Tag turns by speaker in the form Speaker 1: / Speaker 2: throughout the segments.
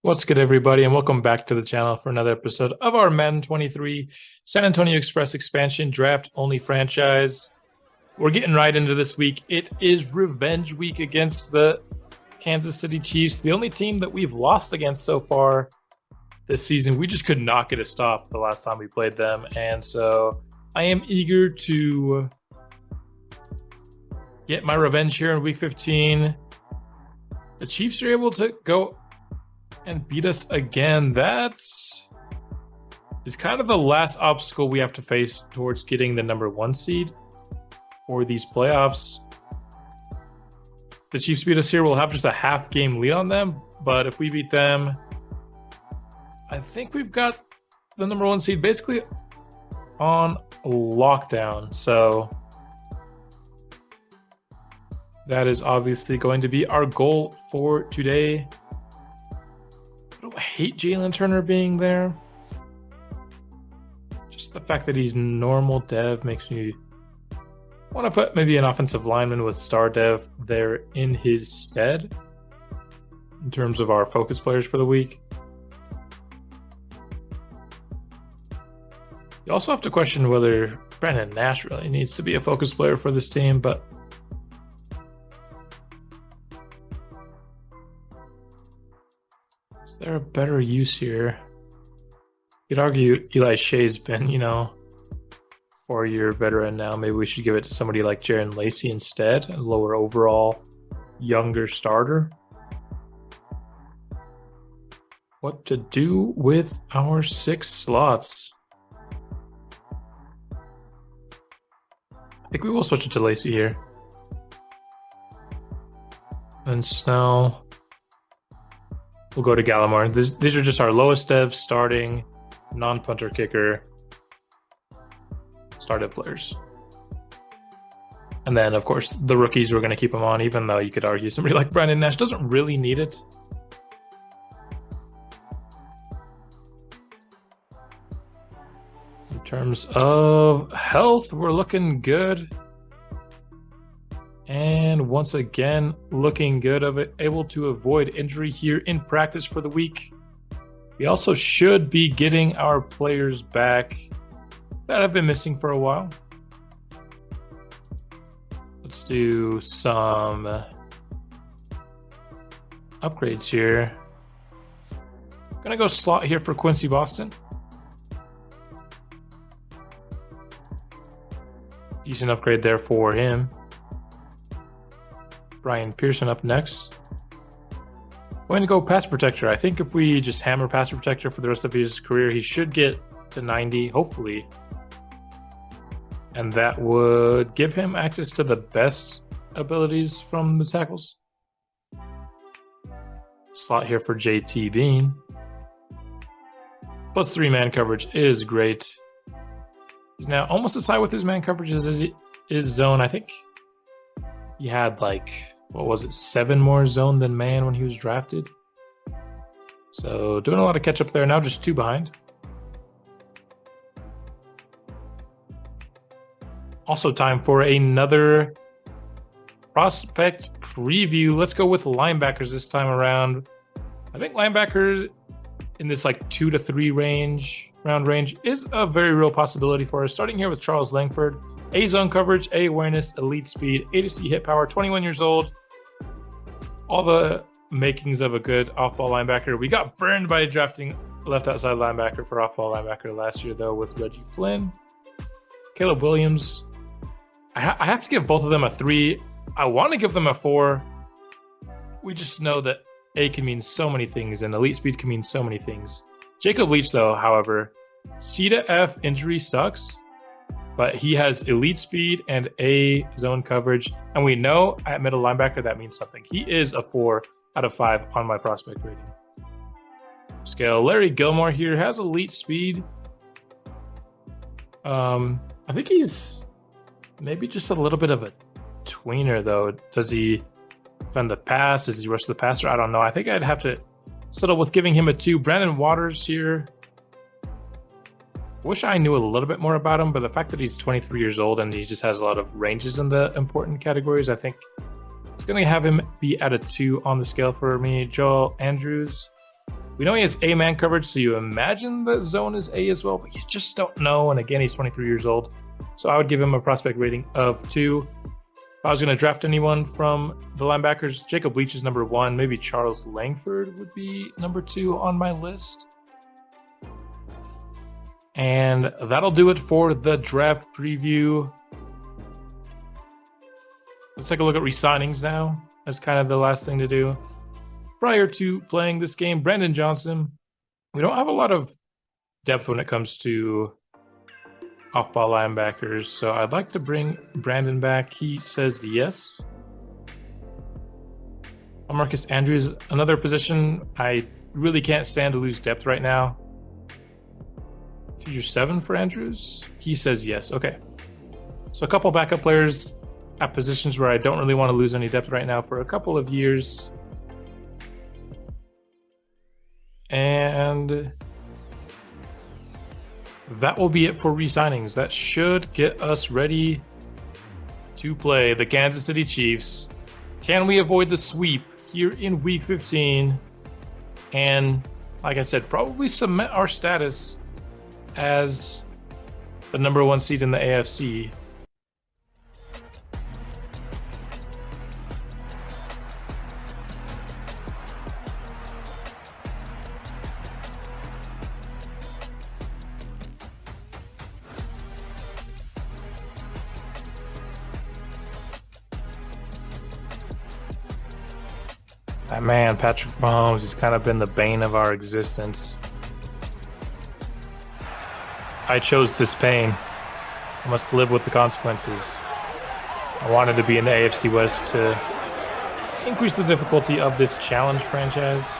Speaker 1: What's good, everybody, and welcome back to the channel for another episode of our Madden 23 San Antonio Express expansion draft-only franchise. We're getting right into this week. It is revenge week against the Kansas City Chiefs, the only team that we've lost against so far this season. We just could not get a stop the last time we played them, and so I am eager to get my revenge here in week 15. The Chiefs are able to go and beat us again. That's kind of the last obstacle we have to face towards getting the number 1 seed for these playoffs. If the Chiefs beat us here, we'll have just a half game lead on them, but if we beat them, I think we've got the number 1 seed basically on lockdown. So that is obviously going to be our goal for today. I hate Jalen Turner being there. Just the fact that he's normal dev makes me want to put maybe an offensive lineman with star dev there in his stead in terms of our focus players for the week. You also have to question whether Brandon Nash really needs to be a focus player for this team, but is there a better use here? You could argue Eli Shea's been, 4-year veteran now. Maybe we should give it to somebody like Jaron Lacey instead, a lower overall, younger starter. What to do with our 6 slots? I think we will switch it to Lacey here. And Snell. We'll go to Gallimore. These are just our lowest dev starting non-punter kicker started players. And then, of course, the rookies we're going to keep them on, even though you could argue somebody like Brandon Nash doesn't really need it. In terms of health, we're looking good. And once again, looking good of it, able to avoid injury here in practice for the week. We also should be getting our players back that have been missing for a while. Let's do some upgrades here. Gonna go slot here for Quincy Boston. Decent upgrade there for him. Brian Pearson up next. Going to go pass protector. I think if we just hammer pass protector for the rest of his career, he should get to 90, hopefully. And that would give him access to the best abilities from the tackles. Slot here for JT Bean. Plus 3 man coverage is great. He's now almost as high with his man coverage as his zone. I think he had 7 more zone than man when he was drafted. So doing a lot of catch up there. Now just 2 behind. Also time for another prospect preview. Let's go with linebackers this time around. I think linebackers in this 2 to 3 round range is a very real possibility for us. Starting here with Charles Langford. A zone coverage, A awareness, elite speed, A to C hit power, 21 years old. All the makings of a good off-ball linebacker. We got burned by drafting left outside linebacker for off-ball linebacker last year, though, with Reggie Flynn. Caleb Williams. I have to give both of them a 3. I want to give them a 4. We just know that A can mean so many things, and elite speed can mean so many things. Jacob Leach, though, however, C to F injury sucks, but he has elite speed and A zone coverage. And we know at middle linebacker that means something. He is a 4 out of 5 on my prospect rating scale. Larry Gilmore here has elite speed. I think he's maybe just a little bit of a tweener, though. Does he defend the pass? Does he rush the passer? I don't know. I think I'd have to settle with giving him a 2. Brandon Waters here. Wish I knew a little bit more about him, but the fact that he's 23 years old and he just has a lot of ranges in the important categories, I think it's going to have him be at a 2 on the scale for me. Joel Andrews, We know he has A-man coverage, so you imagine the zone is A as well, but you just don't know. And again, he's 23 years old. So I would give him a prospect rating of 2. If I was going to draft anyone from the linebackers, Jacob Leach is number 1. Maybe Charles Langford would be number 2 on my list. And that'll do it for the draft preview. Let's take a look at re-signings now. That's kind of the last thing to do. Prior to playing this game, Brandon Johnson. We don't have a lot of depth when it comes to off-ball linebackers, so I'd like to bring Brandon back. He says yes. Marcus Andrews, another position I really can't stand to lose depth right now. Future 7 for Andrews. He says yes. Okay. So a couple backup players at positions where I don't really want to lose any depth right now for a couple of years. And that will be it for re-signings. That should get us ready to play the Kansas City Chiefs. Can we avoid the sweep here in Week 15? And like I said, probably cement our status as the number 1 seed in the AFC. Man, Patrick Mahomes has kind of been the bane of our existence. I chose this pain. I must live with the consequences. I wanted to be in the AFC West to increase the difficulty of this challenge franchise.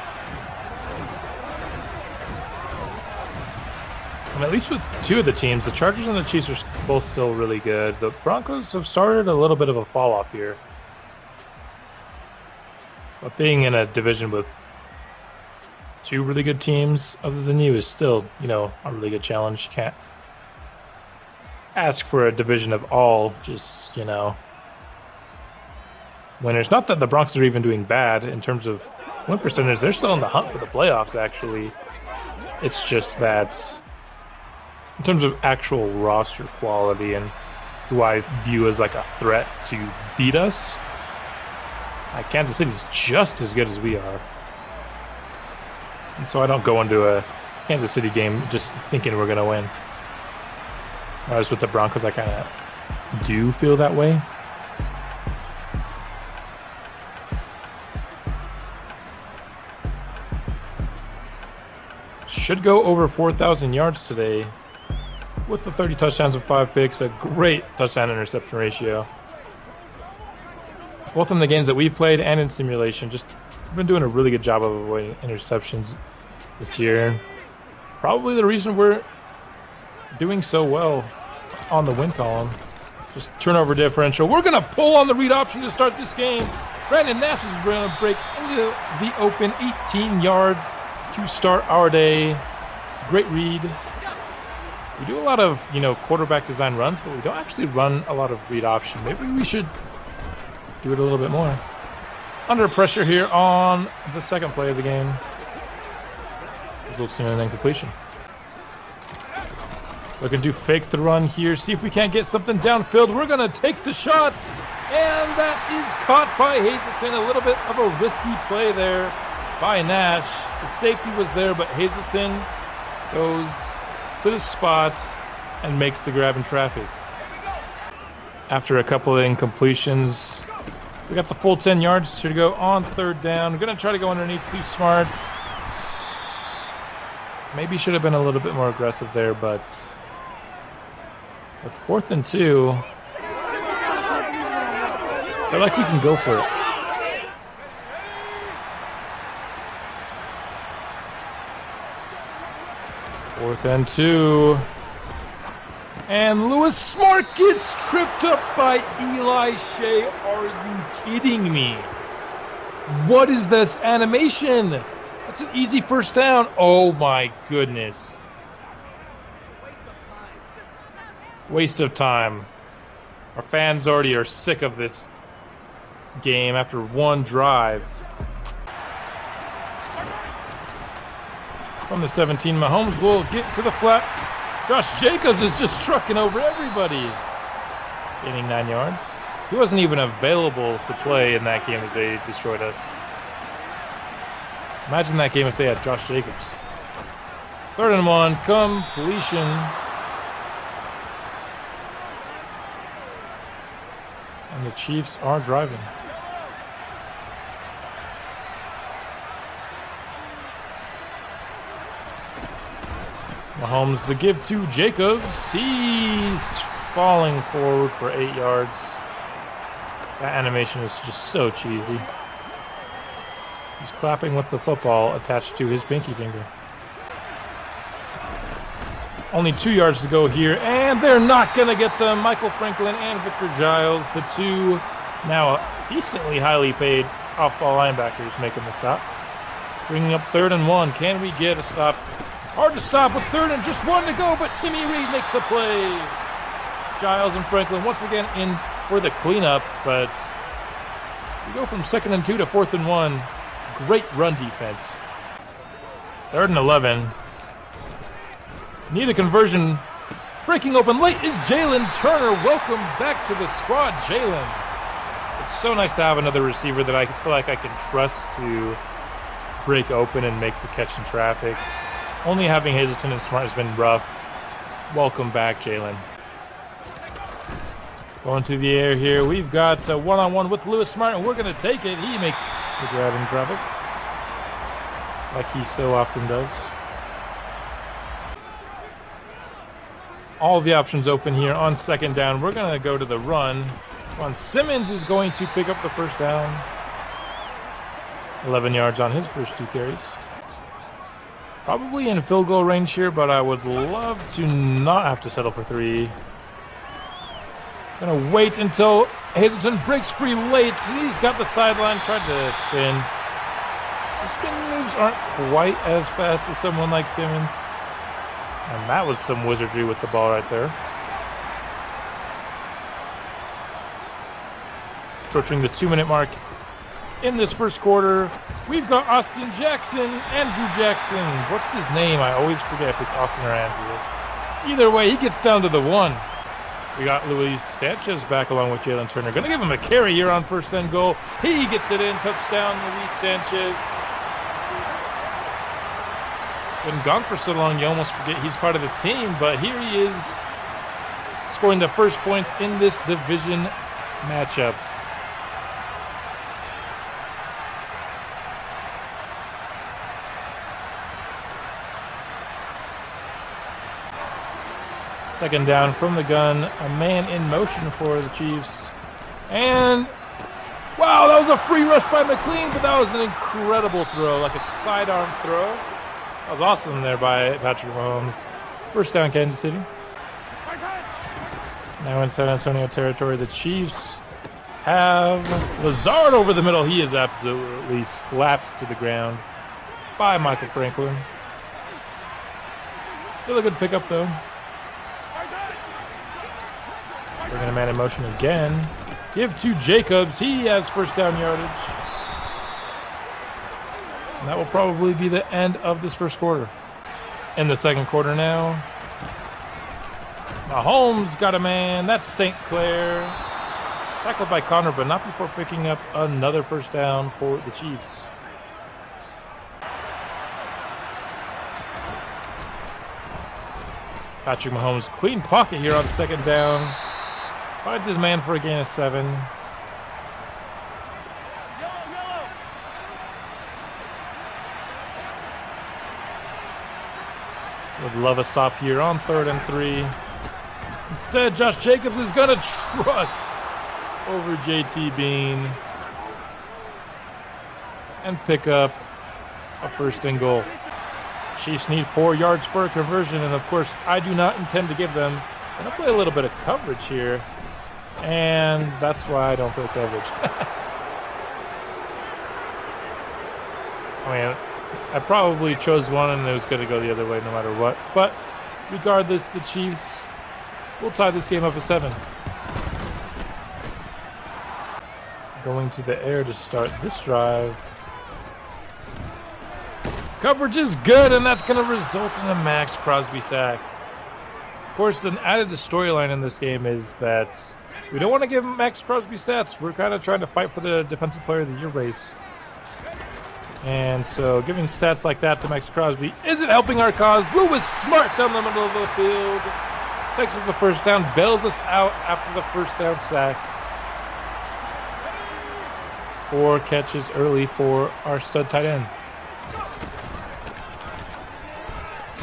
Speaker 1: And at least with 2 of the teams, the Chargers and the Chiefs are both still really good. The Broncos have started a little bit of a fall off here. But being in a division with 2 really good teams other than you is still, a really good challenge. You can't ask for a division of all just, winners. Not that the Broncos are even doing bad in terms of win percentage. They're still in the hunt for the playoffs, actually. It's just that in terms of actual roster quality and who I view as like a threat to beat us, Kansas City's just as good as we are. And so I don't go into a Kansas City game just thinking we're going to win. Whereas with the Broncos, I kind of do feel that way. Should go over 4,000 yards today with the 30 touchdowns and 5 picks. A great touchdown interception ratio. Both in the games that we've played and in simulation, just been doing a really good job of avoiding interceptions this year. Probably the reason we're doing so well on the win column. Just turnover differential. We're going to pull on the read option to start this game. Brandon Nash is going to break into the open, 18 yards to start our day. Great read. We do a lot of, quarterback design runs, but we don't actually run a lot of read option. Maybe we should do it a little bit more. Under pressure here on the second play of the game. Results in an incompletion. Looking to fake the run here. See if we can't get something downfield. We're going to take the shots. And that is caught by Hazleton. A little bit of a risky play there by Nash. The safety was there, but Hazleton goes to the spot and makes the grab in traffic. After a couple of incompletions, we got the full 10 yards to go on 3rd down. We're going to try to go underneath too smart. Maybe should have been a little bit more aggressive there, but with 4th and 2, I feel like we can go for it. Fourth and 2. And Lewis Smart gets tripped up by Eli Shea. Are you kidding me? What is this animation? That's an easy 1st down. Oh my goodness. Waste of time. Our fans already are sick of this game after one drive. From the 17, Mahomes will get to the flat. Josh Jacobs is just trucking over everybody. Gaining 9 yards. He wasn't even available to play in that game that they destroyed us. Imagine that game if they had Josh Jacobs. 3rd and 1, completion. And the Chiefs are driving. Mahomes, the give to Jacobs. He's falling forward for 8 yards. That animation is just so cheesy. He's clapping with the football attached to his pinky finger. Only 2 yards to go here, and they're not going to get them. Michael Franklin and Victor Giles, the two now decently highly paid off-ball linebackers, making the stop. Bringing up 3rd and 1. Can we get a stop? Hard to stop with 3rd and just 1 to go, but Timmy Reed makes the play. Giles and Franklin once again in for the cleanup, but we go from 2nd and 2 to 4th and 1. Great run defense. 3rd and 11. Need a conversion. Breaking open late is Jalen Turner. Welcome back to the squad, Jalen. It's so nice to have another receiver that I feel like I can trust to break open and make the catch in traffic. Only having Hazleton and Smart has been rough. Welcome back, Jalen. Going to the air here. We've got a one-on-one with Lewis Smart, and we're going to take it. He makes the grab in traffic, like he so often does. All the options open here on 2nd down. We're going to go to the run. Simmons is going to pick up the 1st down. 11 yards on his first 2 carries. Probably in field goal range here, but I would love to not have to settle for 3. Gonna wait until Hazleton breaks free late. He's got the sideline, tried to spin. The spin moves aren't quite as fast as someone like Simmons. And that was some wizardry with the ball right there. Approaching the 2-minute mark in this first quarter. We've got Austin Jackson, Andrew Jackson. What's his name? I always forget if it's Austin or Andrew. Either way, he gets down to the 1. We got Luis Sanchez back along with Jalen Turner. Going to give him a carry here on 1st and goal. He gets it in. Touchdown, Luis Sanchez. Been gone for so long, you almost forget he's part of this team. But here he is, scoring the first points in this division matchup. Second down from the gun, a man in motion for the Chiefs. And, wow, that was a free rush by McLean, but that was an incredible throw, like a sidearm throw. That was awesome there by Patrick Mahomes. 1st down, Kansas City. Now in San Antonio territory, the Chiefs have Lazard over the middle. He is absolutely slapped to the ground by Michael Franklin. Still a good pickup, though. Bringing a man in motion again. Give to Jacobs. He has 1st down yardage. And that will probably be the end of this first quarter. In the 2nd quarter now. Mahomes got a man. That's St. Clair. Tackled by Connor, but not before picking up another 1st down for the Chiefs. Patrick Mahomes, clean pocket here on 2nd down. Finds his man for a gain of 7. Would love a stop here on 3rd and 3. Instead, Josh Jacobs is going to truck over JT Bean and pick up a 1st and goal. Chiefs need 4 yards for a conversion, and of course, I do not intend to give them. I'm going to play a little bit of coverage here, and that's why I don't play coverage. I mean, I probably chose one, and it was going to go the other way no matter what. But regardless, the Chiefs will tie this game up at 7. Going to the air to start this drive. Coverage is good, and that's going to result in a Max Crosby sack. Of course, an added storyline in this game is that we don't want to give Max Crosby stats. We're kind of trying to fight for the Defensive Player of the Year race. And so giving stats like that to Max Crosby isn't helping our cause. Lewis Smart down the middle of the field. Picks up the first down, bails us out after the first down sack. 4 catches early for our stud tight end.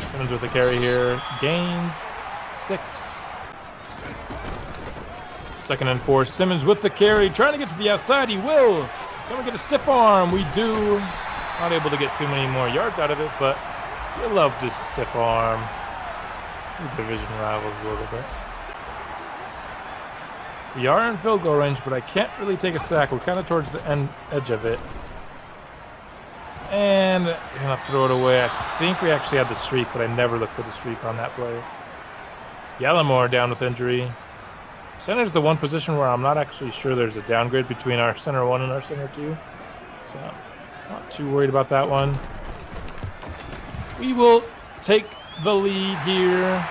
Speaker 1: Simmons with the carry here. Gains 6. 2nd and 4. Simmons with the carry. Trying to get to the outside. He will. Can we get a stiff arm? We do. Not able to get too many more yards out of it, but you love this stiff arm. Division rivals a little bit. We are in field goal range, but I can't really take a sack. We're kind of towards the edge of it. And I'm going to throw it away. I think we actually had the streak, but I never looked for the streak on that play. Gallimore down with injury. Center's the one position where I'm not actually sure there's a downgrade between our center 1 and our center 2. So I'm not too worried about that one. We will take the lead here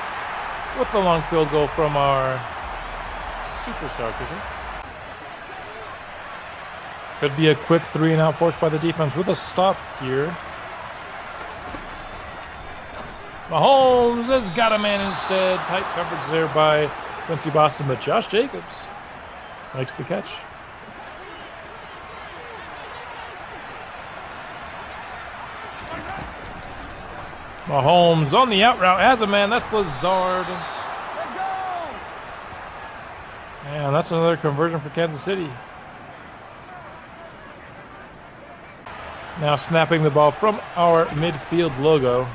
Speaker 1: with the long field goal from our superstar kicker. Could be a quick 3-and-out forced by the defense with a stop here. Mahomes has got a man instead. Tight coverage there by Quincy Boston, but Josh Jacobs likes the catch. Mahomes on the out route has a man. That's Lazard. And that's another conversion for Kansas City. Now snapping the ball from our midfield logo.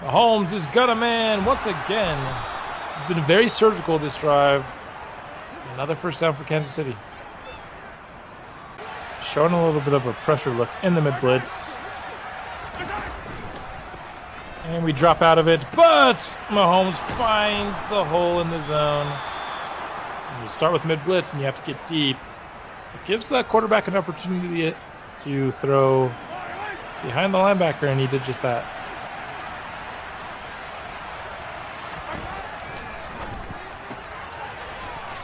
Speaker 1: Mahomes has got a man once again. He's been very surgical this drive. Another first down for Kansas City. Showing a little bit of a pressure look in the mid-blitz. And we drop out of it, but Mahomes finds the hole in the zone. And you start with mid-blitz and you have to get deep. It gives that quarterback an opportunity to throw behind the linebacker, and he did just that.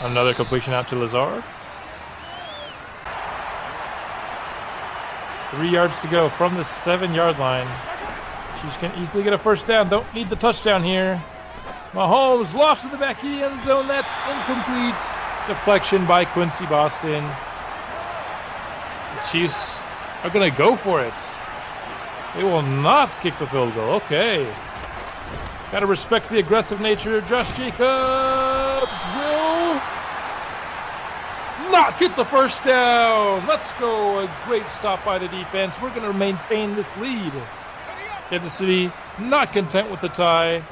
Speaker 1: Another completion out to Lazard. 3 yards to go from the 7-yard line. Chiefs can easily get a first down. Don't need the touchdown here. Mahomes lost in the back of the end zone. That's incomplete. Deflection by Quincy Boston. The Chiefs are going to go for it. They will not kick the field goal. Okay. Got to respect the aggressive nature. Josh Jacobs will not get the first down. Let's go. A great stop by the defense. We're going to maintain this lead. Kansas City not content with the tie.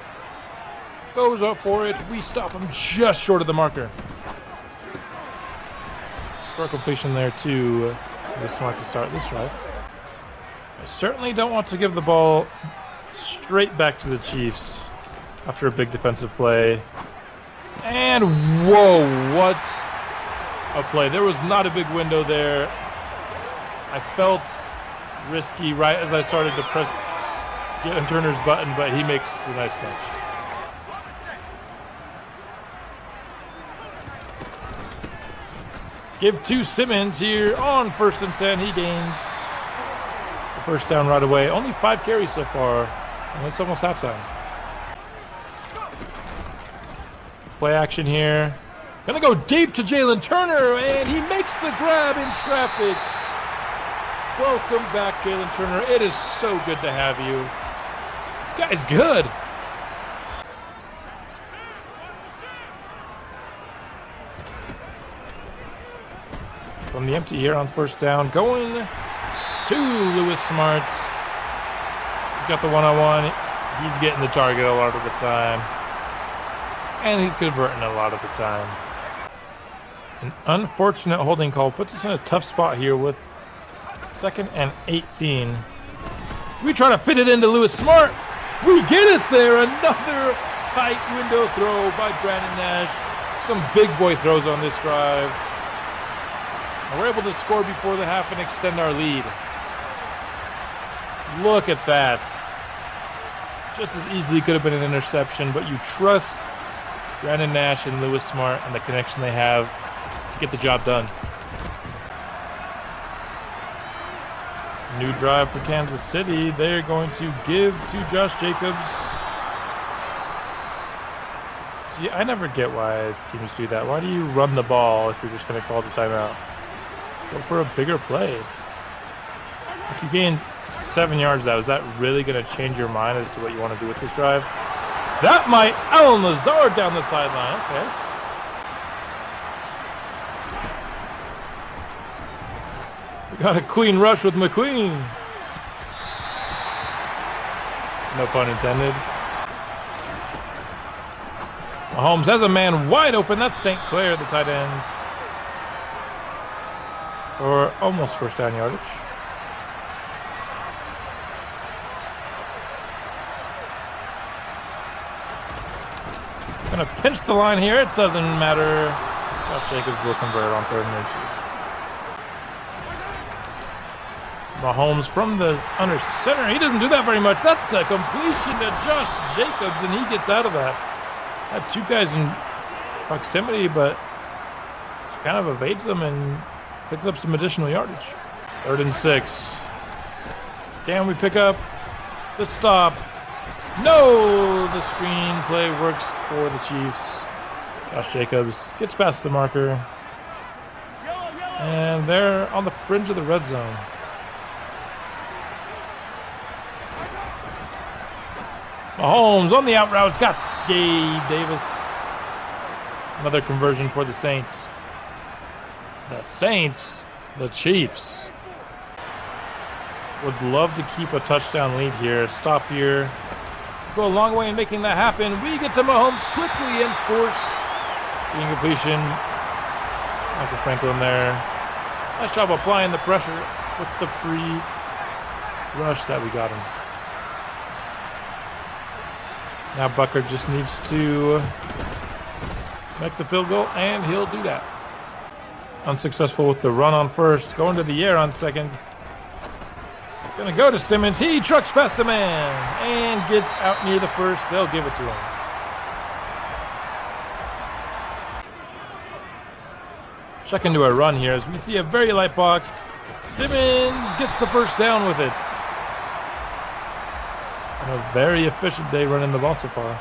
Speaker 1: Goes up for it. We stop him just short of the marker. Short completion there too. It was smart to start this drive. I certainly don't want to give the ball straight back to the Chiefs after a big defensive play. And whoa, what a play. There was not a big window there. I felt risky right as I started to press Jalen Turner's button, but he makes the nice catch. Give to Simmons here on 1st and 10. He gains the first down right away. Only 5 carries so far, and it's almost halftime. Play action here. Gonna go deep to Jalen Turner, and he makes the grab in traffic. Welcome back, Jalen Turner. It is so good to have you. This guy's good. From the empty here on 1st down, going to Lewis Smart. He's got the one-on-one. He's getting the target a lot of the time. And he's converting a lot of the time. An unfortunate holding call puts us in a tough spot here with 2nd and 18. We try to fit it into Lewis Smart. We get it there. Another tight window throw by Brandon Nash. Some big boy throws on this drive. And we're able to score before the half and extend our lead. Look at that. Just as easily could have been an interception, but you trust Brandon Nash and Lewis Smart and the connection they have to get the job done. New drive for Kansas City. They're going to give to Josh Jacobs. See, I never get why teams do that. Why do you run the ball if you're just going to call the timeout? Go for a bigger play. If you gained 7 yards, though, is that really going to change your mind as to what you want to do with this drive? That might. Alan Lazard down the sideline. Okay. We got a clean rush with McQueen. No pun intended. Mahomes has a man wide open. That's St. Clair, the tight end. For almost first down yardage. Gonna pinch the line here. It doesn't matter. Josh Jacobs will convert on 3rd and inches. Mahomes from the under center. He doesn't do that very much. That's a completion to Josh Jacobs, and he gets out of that. Had 2 guys in proximity, but just kind of evades them and picks up some additional yardage. 3rd and 6. Can we pick up the stop? No! The screenplay works for the Chiefs. Josh Jacobs gets past the marker. And they're on the fringe of the red zone. Mahomes on the out route. It's got Gabe Davis. Another conversion for the Saints. The Saints, the Chiefs, would love to keep a touchdown lead here. Stop here. Go a long way in making that happen. We get to Mahomes quickly and force the incompletion. Michael Franklin there. Nice job applying the pressure with the free rush that we got him. Now Bucker just needs to make the field goal, and he'll do that. Unsuccessful with the run on first. Going to the air on second. Gonna go to Simmons. He trucks past a man and gets out near the first. They'll give it to him. Check into a run here as we see a very light box. Simmons gets the first down with it. And a very efficient day running the ball so far.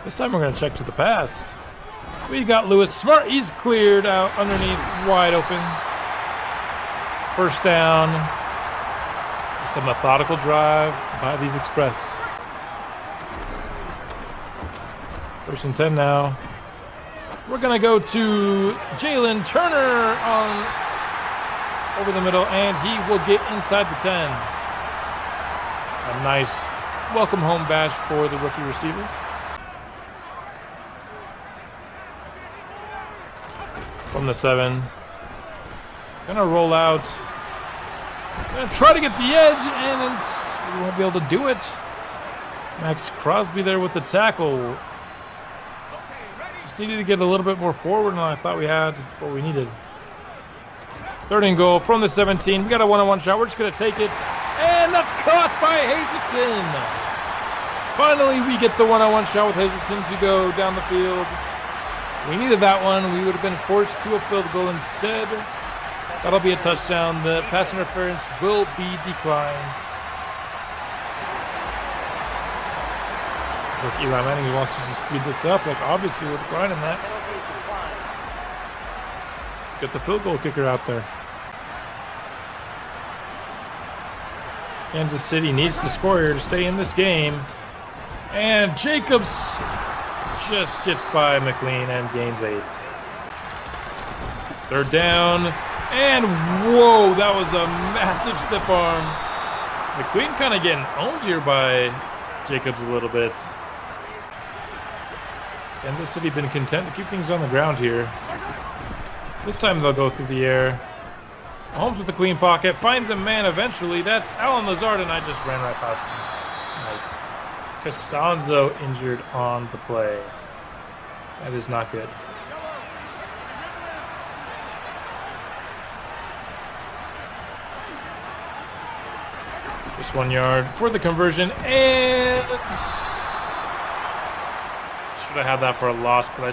Speaker 1: This time we're going to check to the pass. We got Lewis Smart. He's cleared out underneath, wide open. First down. Just a methodical drive by these Express. 1st and 10 now. We're going to go to Jalen Turner over the middle, and he will get inside the 10. A nice welcome home bash for the rookie receiver. From the 7. Gonna roll out. Gonna try to get the edge, and we won't be able to do it. Max Crosby there with the tackle. Just needed to get a little bit more forward, and I thought we had what we needed. 3rd and goal from the 17. We got a one-on-one shot. We're just gonna take it. And that's caught by Hazleton. Finally, we get the one-on-one shot with Hazleton to go down the field. We needed that one. We would have been forced to a field goal instead. That'll be a touchdown. The pass interference will be declined. Look, Eli Manning, he wants you to speed this up. Like, obviously, we're declining that. Let's get the field goal kicker out there. Kansas City needs to score here to stay in this game. And Jacobs just gets by McLean and gains 8. 3rd down. And whoa, that was a massive stiff arm. McLean kind of getting owned here by Jacobs a little bit. Kansas City been content to keep things on the ground here. This time they'll go through the air. Mahomes with the clean pocket, finds a man eventually. That's Alan Lazard, and I just ran right past him. Nice. Costanzo injured on the play. That is not good. Plus 1 yard for the conversion, and should have had that for a loss, but I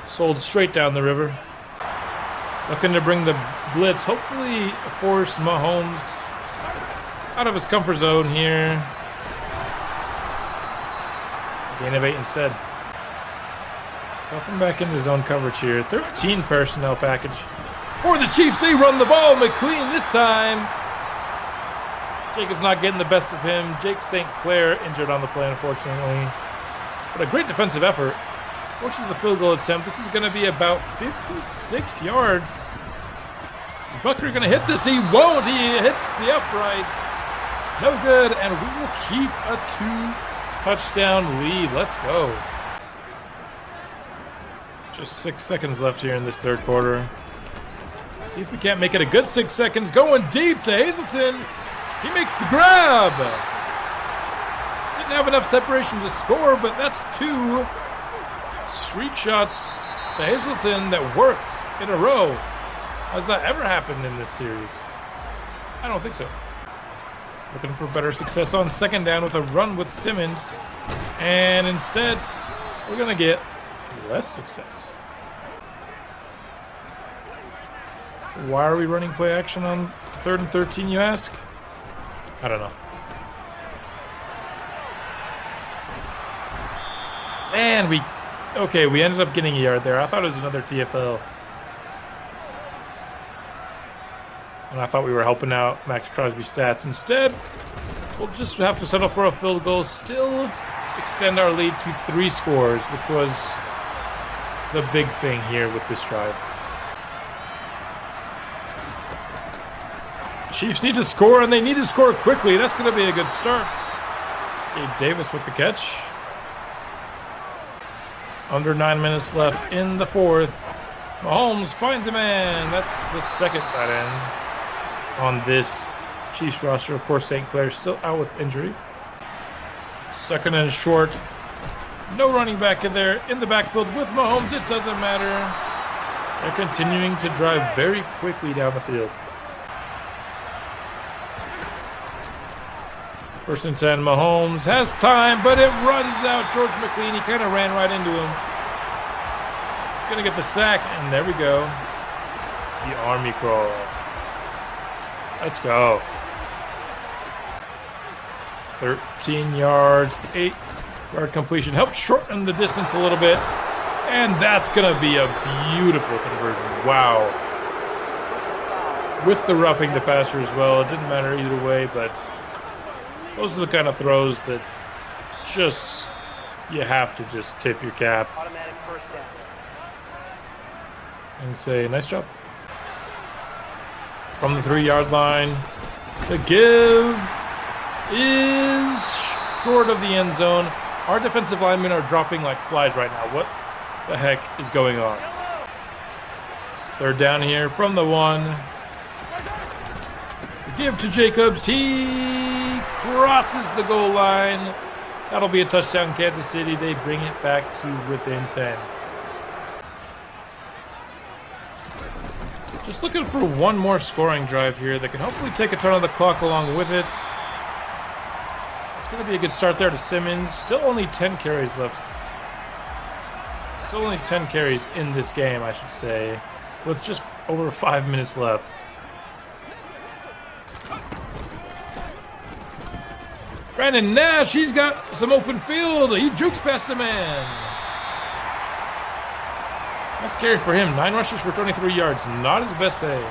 Speaker 1: sold straight down the river. Looking to bring the blitz, hopefully force Mahomes out of his comfort zone here. Gain of 8 instead. Dropping back into zone coverage here. 13 personnel package. For the Chiefs, they run the ball. McLean this time. Jacobs not getting the best of him. Jake St. Clair injured on the play, unfortunately. But a great defensive effort. Forces the field goal attempt. This is going to be about 56 yards. Is Bucker going to hit this? He won't. He hits the uprights. No good. And we will keep a 2-touchdown lead. Let's go. Just 6 seconds left here in this third quarter. See if we can't make it a good 6 seconds. Going deep to Hazleton. He makes the grab. Didn't have enough separation to score, but that's 2 streak shots to Hazleton that worked in a row. Has that ever happened in this series? I don't think so. Looking for better success on second down with a run with Simmons. And instead, we're going to get less success. Why are we running play action on 3rd and 13, you ask? I don't know. And we ended up getting a yard there. I thought it was another TFL. And I thought we were helping out Max Crosby's stats. Instead, we'll just have to settle for a field goal. Still extend our lead to 3 scores, which was the big thing here with this drive. Chiefs need to score, and they need to score quickly. That's going to be a good start. Gabe Davis with the catch. Under 9 minutes left in the fourth. Mahomes finds a man. That's the second tight end on this Chiefs roster. Of course, St. Clair's still out with injury. Second and short. No running back in there in the backfield with Mahomes. It doesn't matter. They're continuing to drive very quickly down the field. First and 10, Mahomes has time, but it runs out. George McLean, he kind of ran right into him. He's going to get the sack, and there we go. The army crawl. Let's go. 13 yards, 8-yard completion. Helped shorten the distance a little bit, and that's going to be a beautiful conversion. Wow. With the roughing the passer as well. It didn't matter either way, but those are the kind of throws that just, you have to just tip your cap and say, nice job. From the 3-yard line, the give is short of the end zone. Our defensive linemen are dropping like flies right now. What the heck is going on? Third down here from the 1. The give to Jacobs. He crosses the goal line. That'll be a touchdown, Kansas City. They bring it back to within 10. Just looking for one more scoring drive here that can hopefully take a turn on the clock along with it. It's going to be a good start there to Simmons. Still only 10 carries left. Still only 10 carries in this game, I should say, with just over 5 minutes left. Brandon Nash, he's got some open field. He jukes past the man. Nice carry for him. 9 rushes for 23 yards. Not his best day.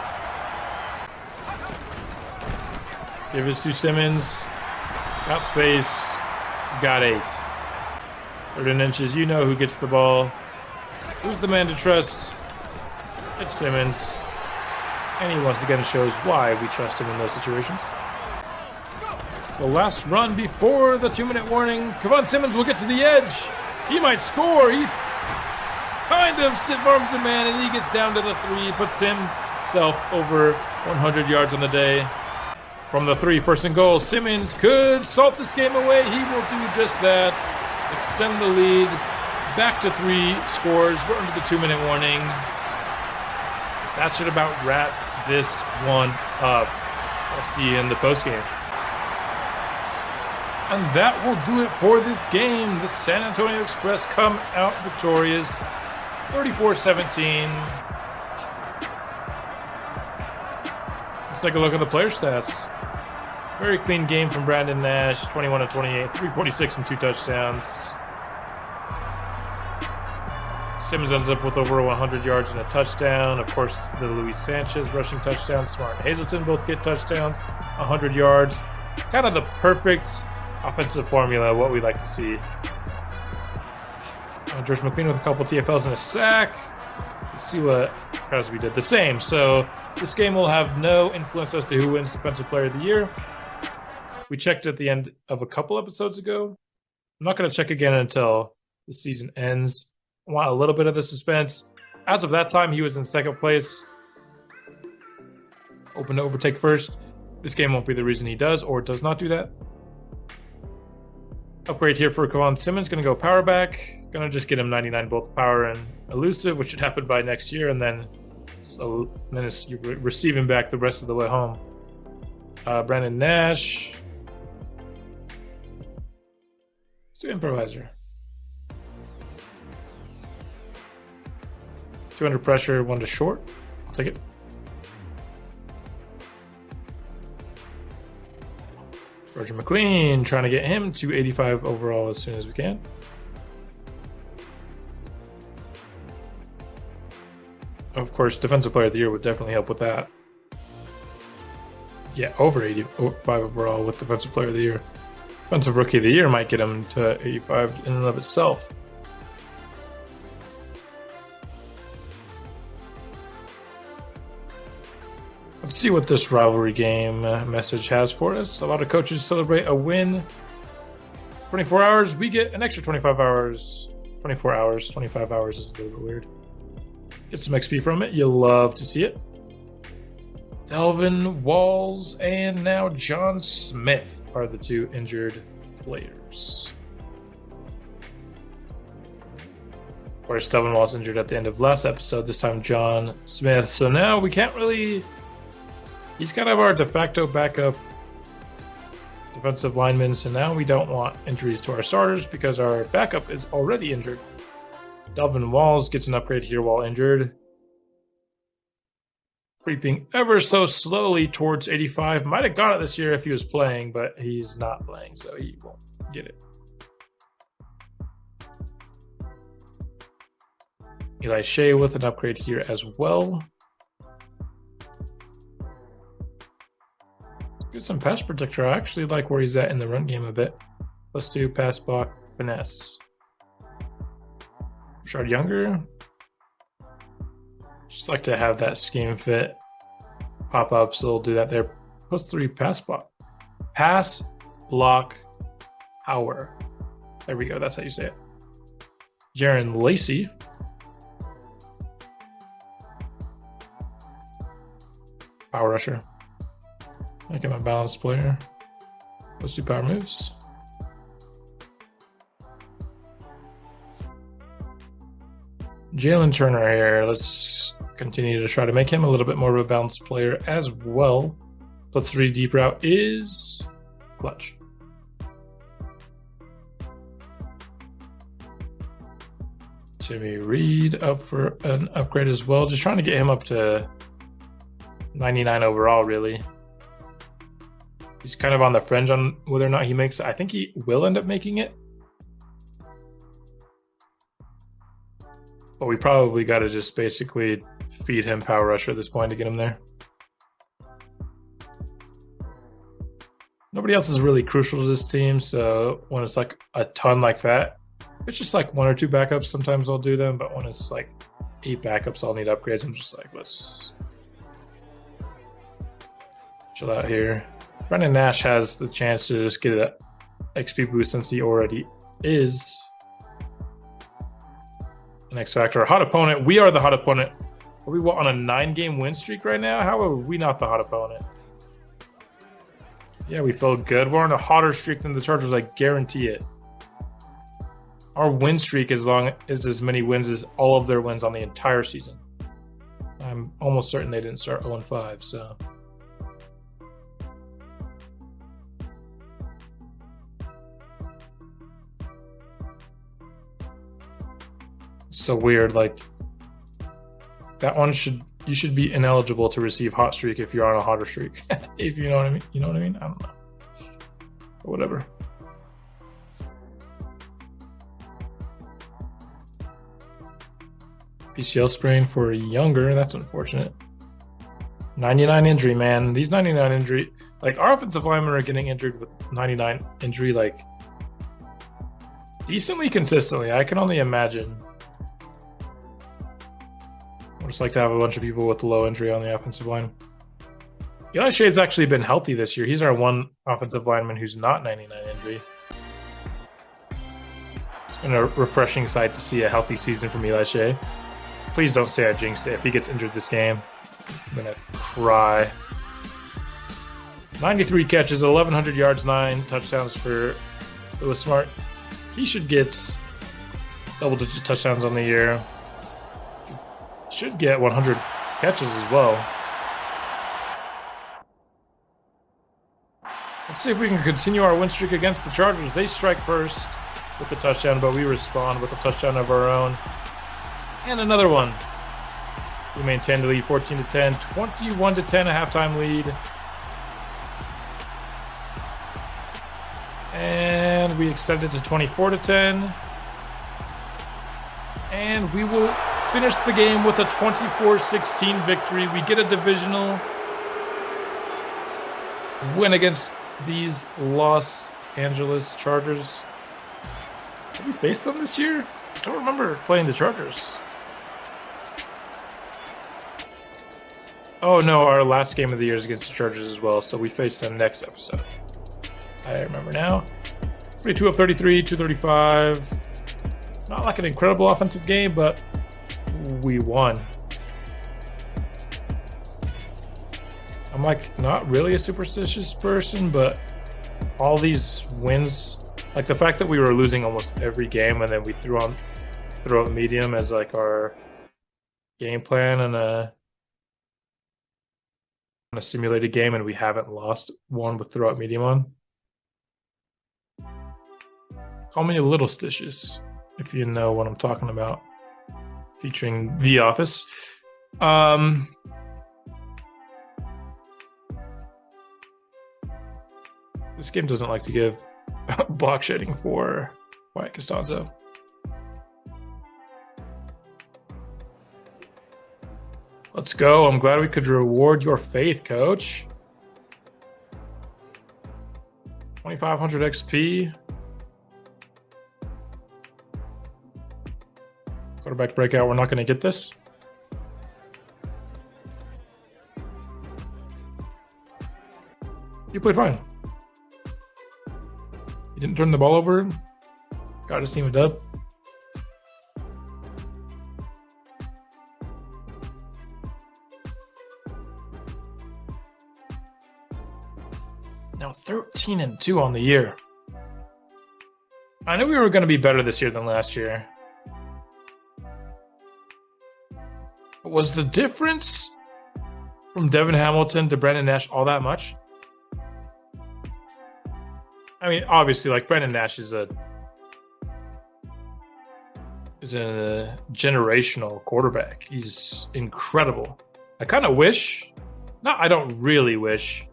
Speaker 1: Give this to Simmons. Got space. He's got 8. 13 inches. You know who gets the ball. Who's the man to trust? It's Simmons. And he once again shows why we trust him in those situations. The last run before the 2-minute warning. Kevon Simmons will get to the edge. He might score. He kind of stiff arms a man, and he gets down to the 3. Puts himself over 100 yards on the day. From the 3, first and goal. Simmons could salt this game away. He will do just that. Extend the lead. Back to 3 scores. We're under the 2-minute warning. That should about wrap this one up. I'll see you in the postgame. And that will do it for this game. The San Antonio Express come out victorious, 34-17. Let's take a look at the player stats. Very clean game from Brandon Nash, 21-28, 346 and 2 touchdowns. Simmons ends up with over 100 yards and a touchdown. Of course, the Luis Sanchez rushing touchdown. Smart and Hazleton both get touchdowns, 100 yards. Kind of the perfect offensive formula, what we like to see. George McLean with a couple TFLs and a sack. Let's see what Crosby did. The same. So this game will have no influence as to who wins Defensive Player of the Year. We checked at the end of a couple episodes ago. I'm not going to check again until the season ends. I want a little bit of the suspense. As of that time, he was in second place. Open to overtake first. This game won't be the reason he does or does not do that. Upgrade here for Kevon Simmons. Going to go power back. Going to just get him 99 both power and elusive, which should happen by next year. And then you receive him back the rest of the way home. Brandon Nash. Let's do improviser. 200 pressure, 1 to short. I'll take it. George McLean, trying to get him to 85 overall as soon as we can. Of course, Defensive Player of the Year would definitely help with that. Yeah, over 85 overall with Defensive Player of the Year. Defensive Rookie of the Year might get him to 85 in and of itself. Let's see what this rivalry game message has for us. A lot of coaches celebrate a win. 24 hours, we get an extra 25 hours. 24 hours, 25 hours is a little bit weird. Get some XP from it. You'll love to see it. Delvin Walls and now John Smith are the two injured players. Of course, Delvin Walls injured at the end of last episode. This time, John Smith. So now we can't really... He's kind of our de facto backup defensive lineman, so now we don't want injuries to our starters because our backup is already injured. Delvin Walls gets an upgrade here while injured. Creeping ever so slowly towards 85. Might have got it this year if he was playing, but he's not playing, so he won't get it. Eli Shea with an upgrade here as well. Get some pass protector. I actually like where he's at in the run game a bit. Let's do pass block finesse. Richard Younger. Just like to have that scheme fit pop up, so we'll do that there. +3 pass block. Pass block power. There we go. That's how you say it. Jaron Lacey. Power rusher. Make him a balanced player. Let's do power moves. Jalen Turner here. Let's continue to try to make him a little bit more of a balanced player as well. +3 deep route is clutch. Timmy Reed up for an upgrade as well. Just trying to get him up to 99 overall, really. He's kind of on the fringe on whether or not he makes it. I think he will end up making it. But we probably got to just basically feed him power rusher at this point to get him there. Nobody else is really crucial to this team, so when it's like a ton like that, it's just like 1 or 2 backups. Sometimes I'll do them, but when it's like 8 backups, I'll need upgrades. I'm just like, let's chill out here. Brandon Nash has the chance to just get an XP boost since he already is an X Factor. A hot opponent. We are the hot opponent. Are we on a 9-game win streak right now? How are we not the hot opponent? Yeah, we felt good. We're on a hotter streak than the Chargers. I guarantee it. Our win streak as long as as many wins as all of their wins on the entire season. I'm almost certain they didn't start 0-5, so... so weird. Like that one you should be ineligible to receive hot streak if you're on a hotter streak. If you know what I mean. You know what I mean? I don't know. But whatever. PCL sprain for Younger. That's unfortunate. 99 injury, man. These 99 injury, like our offensive linemen are getting injured with 99 injury, like decently consistently. I can only imagine. I just like to have a bunch of people with low injury on the offensive line. Eli Shea's actually been healthy this year. He's our one offensive lineman who's not 99 injury. It's been a refreshing sight to see a healthy season from Eli Shea. Please don't say I jinxed it. If he gets injured this game, I'm going to cry. 93 catches, 1,100 yards, 9 touchdowns for Lewis Smart. He should get double-digit touchdowns on the year. Should get 100 catches as well. Let's see if we can continue our win streak against the Chargers. They strike first with the touchdown, but we respond with a touchdown of our own. And another one. We maintain the lead 14-10, 21-10, a halftime lead. And we extended to 24-10. And we will finish the game with a 24-16 victory. We get a divisional win against these Los Angeles Chargers. Did we face them this year? I don't remember playing the Chargers. Oh no, our last game of the year is against the Chargers as well, so we face them next episode. I remember now. 32 of 33, 235. Not like an incredible offensive game, but we won. I'm like not really a superstitious person, but all these wins, like the fact that we were losing almost every game and then we threw out medium as like our game plan and a simulated game, and we haven't lost one with throw out medium on. Call me a little stitious if you know what I'm talking about. Featuring The Office. This game doesn't like to give block shedding for Wyatt Costanzo. Let's go. I'm glad we could reward your faith, coach. 2,500 XP. Quarterback breakout. We're not going to get this. You played fine. You didn't turn the ball over. Got his team a dub. Now 13-2 on the year. I knew we were going to be better this year than last year. But was the difference from Devin Hamilton to Brandon Nash all that much? I mean, obviously, like Brandon Nash is a generational quarterback. He's incredible. I kind of wish, I don't really wish,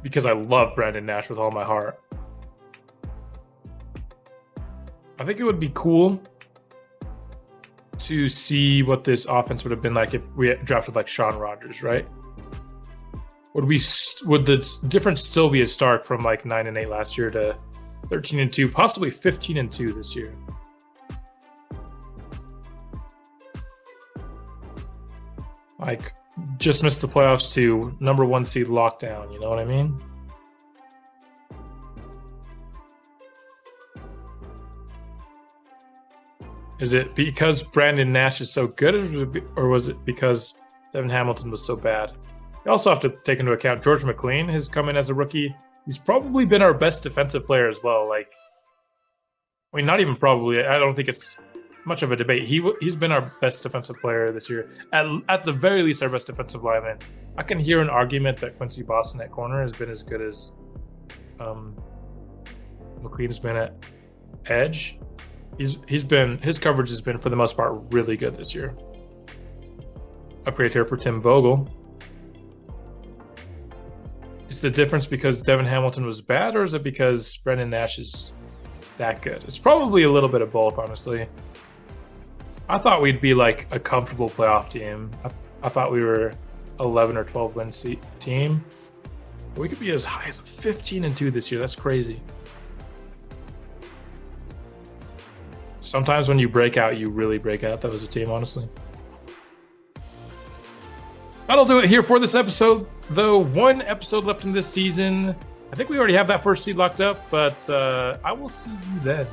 Speaker 1: because I love Brandon Nash with all my heart. I think it would be cool to see what this offense would have been like if we had drafted like Sean Rodgers, right? Would the difference still be as stark from like 9-8 last year to 13-2, possibly 15-2 this year? Like, just missed the playoffs to number 1 seed lockdown, you know what I mean? Is it because Brandon Nash is so good, or was it because Devin Hamilton was so bad? You also have to take into account George McLean has come in as a rookie. He's probably been our best defensive player as well. Like, I mean, not even probably. I don't think it's much of a debate. He's been our best defensive player this year. At the very least, our best defensive lineman. I can hear an argument that Quincy Boston at corner has been as good as McLean's been at edge. His coverage has been for the most part really good this year. Upgrade here for Tim Vogel. Is the difference because Devin Hamilton was bad, or is it because Brendan Nash is that good? It's probably a little bit of both, honestly. I thought we'd be like a comfortable playoff team. I thought we were 11 or 12 win team. We could be as high as 15-2 this year. That's crazy. Sometimes when you break out, you really break out. That was a team, honestly. That'll do it here for this episode, though. One episode left in this season. I think we already have that first seed locked up, but I will see you then.